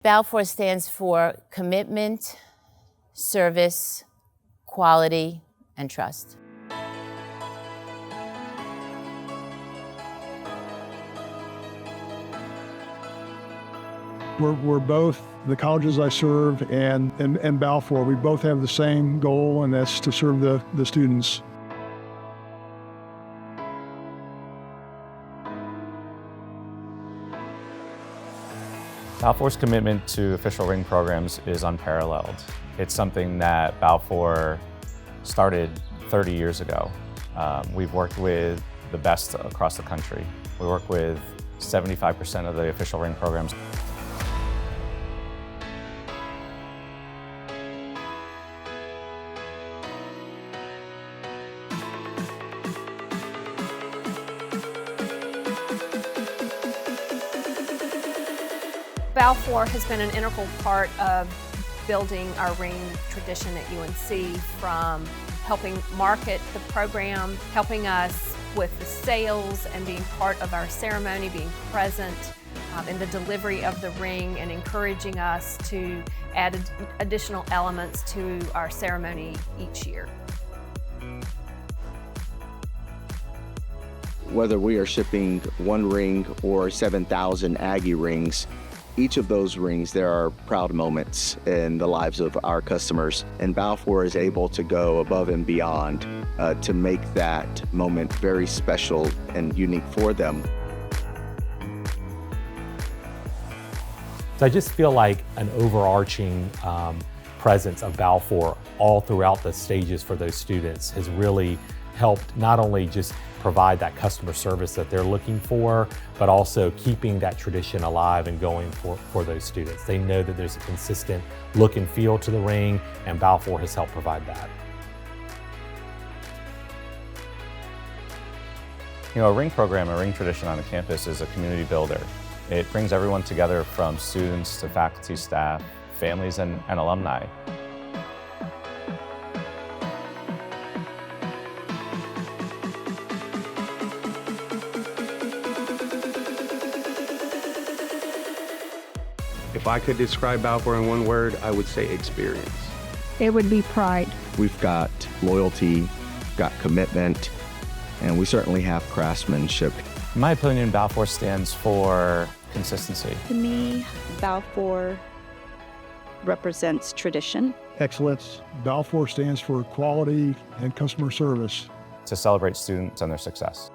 Balfour stands for commitment, service, quality, and trust. We're both, the colleges I serve and Balfour, we both have the same goal, and that's to serve the students. Balfour's commitment to official ring programs is unparalleled. It's something that Balfour started 30 years ago. We've worked with the best across the country. We work with 75% of the official ring programs. Balfour has been an integral part of building our ring tradition at UNC, from helping market the program, helping us with the sales and being part of our ceremony, being present in the delivery of the ring, and encouraging us to add additional elements to our ceremony each year. Whether we are shipping one ring or 7,000 Aggie rings, each of those rings, there are proud moments in the lives of our customers, and Balfour is able to go above and beyond to make that moment very special and unique for them. So I just feel like an overarching presence of Balfour all throughout the stages for those students has really helped not only just provide that customer service that they're looking for, but also keeping that tradition alive and going for those students. They know that there's a consistent look and feel to the ring, and Balfour has helped provide that. You know, a ring program, a ring tradition on a campus is a community builder. It brings everyone together, from students to faculty, staff, families, and alumni. If I could describe Balfour in one word, I would say experience. It would be pride. We've got loyalty, got commitment, and we certainly have craftsmanship. In my opinion, Balfour stands for consistency. To me, Balfour represents tradition. Excellence. Balfour stands for quality and customer service. To celebrate students and their success.